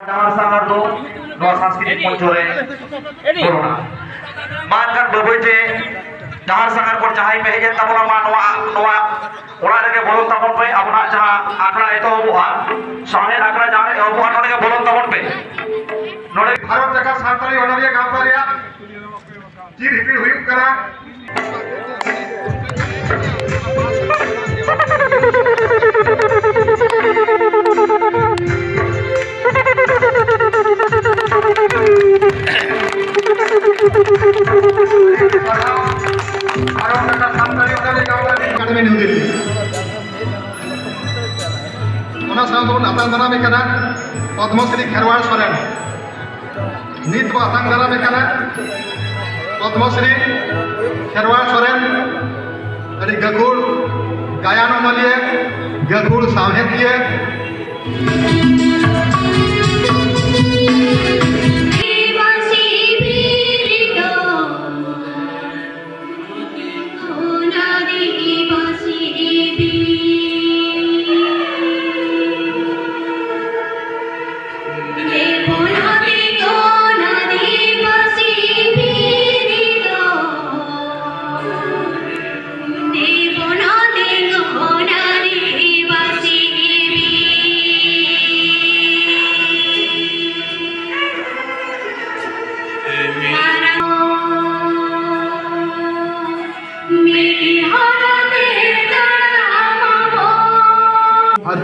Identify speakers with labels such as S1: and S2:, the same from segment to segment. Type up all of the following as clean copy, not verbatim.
S1: Jangan sangar do no sanskritik monchore corona mankan baboje jangan sangar por jahai pehe tabona ma noa ora rege bolon tabon pe apna jaha akra eto obuha sahe akra jahe obuha node ke bolon tabon pe node bharat jaga santali onoriya gawta reya jir hipir huyuk kana Padmashri Kherwal Soren नित आसाम दाराम पद्मश्री खेरवाड़ सोरेन अड़ी गगुड़ गायन अनलिए गगुड़ साहेबकिया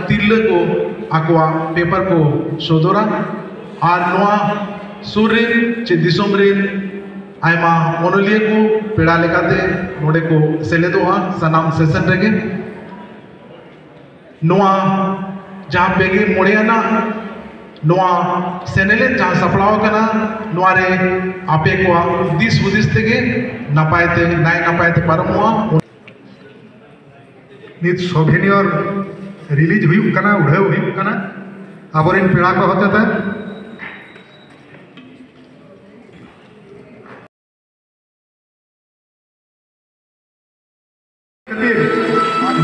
S2: तिरले को आकुआ paper को सोदोरा और नोआ सूर्य चे दिसोम रिन आयमा ओनलिए को पेड़ा लेकाते नोडे को सेलेदोआ सनाम सेशन रेगे नोआ जहाँ पेगे मोड़ियाना नोआ सेनेले जहाँ सपड़ाव कना नोआ रे आपे को दिस हुदिस तेगे नपायते नाय नपायते परमुआ
S3: नित सोभेनियर रिलीज हुई कना उड़े हुई कना आबरिन पेड़ा को होते थे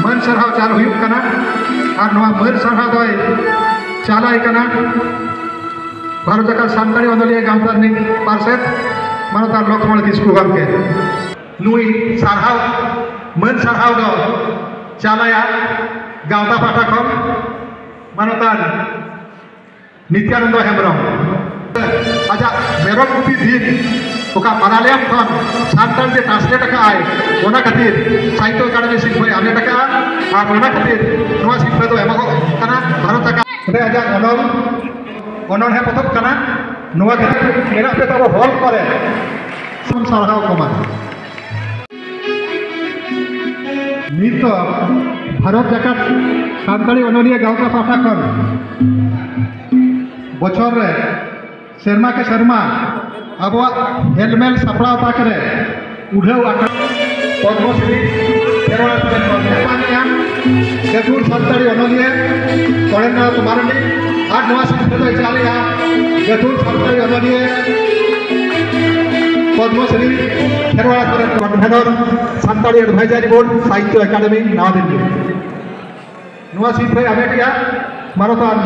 S3: मन सरहा चालू हुई कना और नवा मन सरहा दोय चालाय कना भारत का सानताड़ी ओनलिया गांवतार नि पार्षद मानतार लक्ष्मण किस्कु गमके नुई सरहा मन सरहा दो चालाया गांवता पाठा खन मानतान नित्यानंद हेम्ब्रम आजा मेरम गुपी दिन ओका मानालयम खन सानताल जे ट्रांसलेट का आए ओना खातिर साहित्य अकादमी सिर्फ आने टका और ओना खातिर नवा सिर्फ दो एमा कना भारत का रे आजा ओनन है पतक कना नवा खातिर मेरा पे तो हॉल करे सुन सरहाव कमा नित भारत जाकात सानताड़ी ओनलिया गांवता पाठा खन बचर रे शर्मा के शर्मा अब हेलमेल सपड़ा ताकरे उड़े पद्मश्री खेरवाड़ सोरेन गगुड़ सानताड़ी ओनलिया करेन्द्रनाथ मारंडी और नवा सिंह चालिया गगुड़ सानताड़ी ओनलिया Padmashri Kherwal Soren convener Santali advisory board Sahitya Akademi नवा दिल्ली नवा सीट पे आवे किया मानतान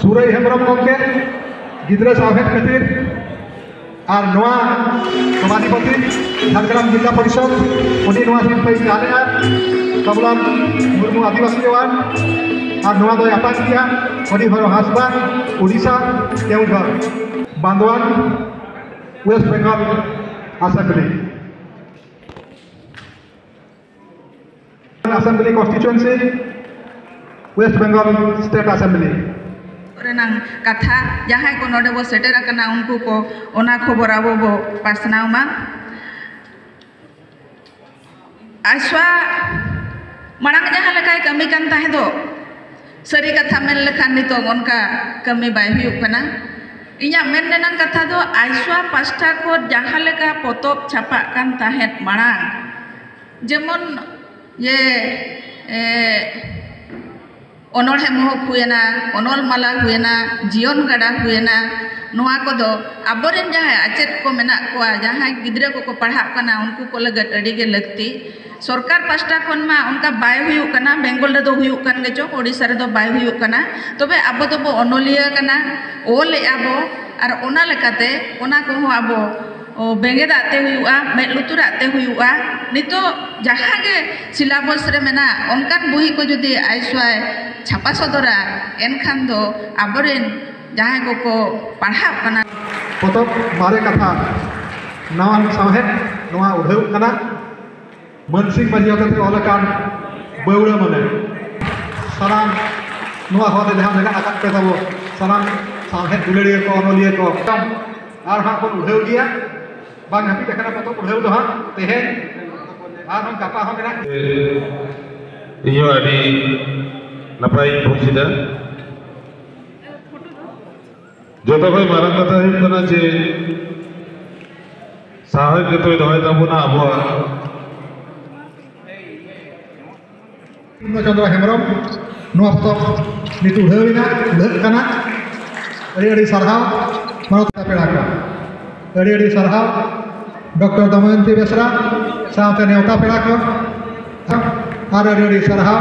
S3: सूरय हेम्ब्रम गमके गिद्रा साहेब खातिर और नवा सभापति झारग्राम जिला परिषद उन्हीं नवा सीट पे आलेया कमलम मुर्मू आदिवासी जवान और नवा दो आपात किया उन्हीं भरो हासबा Orissa Keonjhar Bandwan west Bengal assembly constituency west Bengal state assembly
S4: कथा जहाँ को नोडे बो सेटेर कना उनको को ओना खबर आबो बो पासनाव मा आशवा मांग जहाँ लेकाय कमी कान ताहे दो सरी कथा मेन लेखान नितो उनका कमी बाय हुयुक कना इया मेन रेनान कथा दो आशवा पास्टा को जहाँ लेका पोतोब छापा कान ताहे मांग जेमन ये ओनोड़े महक हुएना ओनल माला हुएना जीवन गाड़ा हुएना नुआ को दो अबोरेन जहां अचेत को मेना को जहां गिद्रा को पढ़ा कना उनको को लगत अड़ी गे लगती सरकार पास्टा खन मा उनका बाय हुयु कना बेंगल रे दो हुयु कन गे चो ओडिसा रे दो बाय हुयु कना तबे अब तो बो अनोलिया कना ओले आबो और ओना लेकाते ओना को हो आबो बेंगे दाते हुआ में लुतुराते हुआ नितो जहाँ के सिलेबस रे मेना उनकान बुही को जुदी आइसवाय छापा सदरा एनखान दो आबरेन जहाँ को पढ़ा कना
S3: पतब मारे कथा नवान साहेब नवा उधेव कना मनसिंग मजियाते ओलकान बौड़ा मने सलाम नवा होते जहाँ मेना आकाश पे तबो सलाम साहेब दुलेड़िया को अनोलिया को और हाँ को उधेव गया बांग हापी देखना पतब उधेव दो हाँ तेहे और हम कापा हम मेना
S5: इयो अड़ी नपाई भूसिदा जो तो भाई मारंग कथा है कना जे साहब के तो दोय ताबुना अबो
S3: चंद्र हेमरम नोफ्तो नितु उधेविना उधेव कना अड़ी सरहाव मानवता पेड़ा को अड़ी सरहाव डॉक्टर दमयंती बेसरा साथ नेवता पेड़ा को और अड़ी सरहाव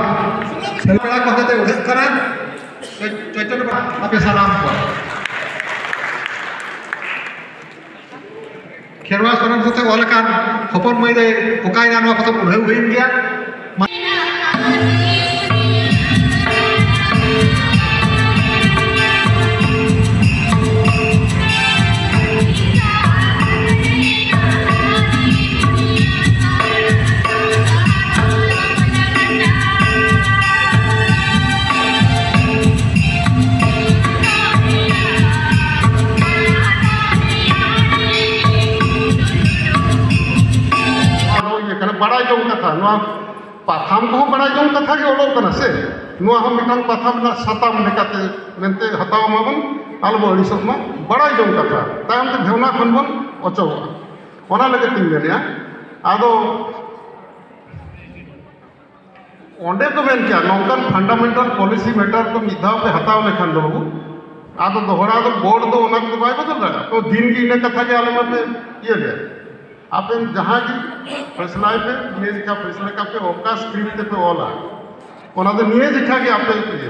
S3: पेड़ा को कहते उधेव कना चैतन्य आपे सलाम को खेरवा सरन से ओलकान हपन मई दे ओकायना नो पतब उधेव हुइन गया बड़ा जो कथा पाथाम को बड़ा जो कथा के ओलो कना से हम मिटांग पाथाम ना साताम लेकाते मेनते हताव माबन आलबो अड़िसक मा बड़ा जो कथा तायम ते भेवना खन बन अचो ओना लगे तिन लेया आदो ओंडे को मेन क्या नौकन फंडामेंटल पॉलिसी मैटर को मिधाव पे हताव लेखन दो आदो दोहरा दो बोर्ड दो ओना को बाय बदल रहा तो दिन की इने कथा के आले मते ये ले आप जहाँ की फैसला पे निये जिखा फैसला का पे ओका स्क्रिप्ट पे ओला ओना तो निये जिखा के आप पे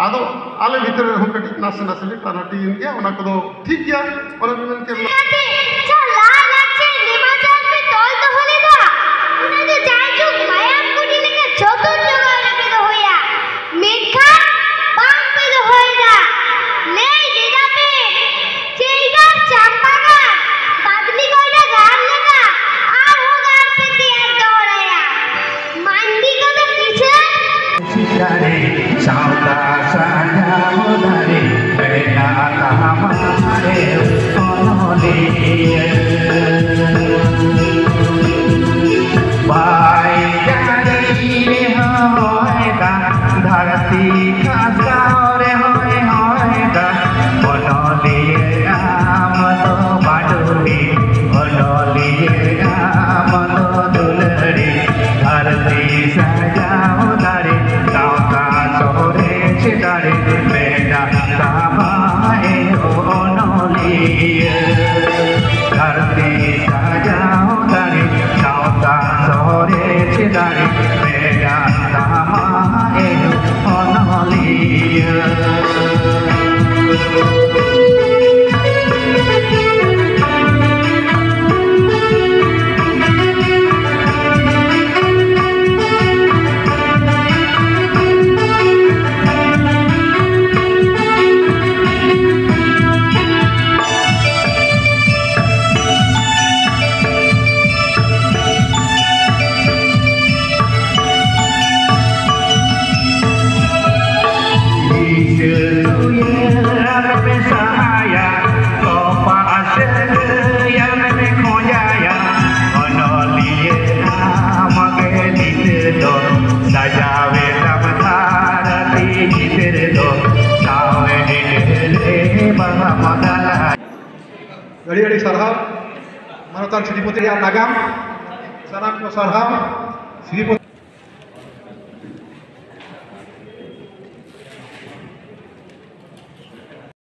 S3: आदो आले भीतर हम कटी नासे नासे टानाटी इन गया ओना को ठीक गया ओना बिन के
S6: चला नाचे निमाचार पे तोल तो होलेगा उन्हें तो जाजू मायाम कुटी लेके चतुर जगह पे तो होया मीठा बांग पे तो होएगा ले देगा पे चेगा चापागा बादली कोइना गार लेगा आ वो गार पे तैयार हो रहा मंडी को तो पीछे
S7: सितारे सावता साजा होदारे बेना हमारे अनोले भाई जारी रे होएगा धरती खासा रे होएगा अनोले आम तो बाडुली अनोले आम तो दुलड़ी धरती सजाओ दारे सावता सोरे छिदारे बेटा सामाए ओनोली धरती सजाओ दारे सावता सोरे छिदारे बेटा सामाए ओनोली
S3: अड़ी सरहाव मानवतान श्रीपति नागाम सनाम को सरहाव श्रीपति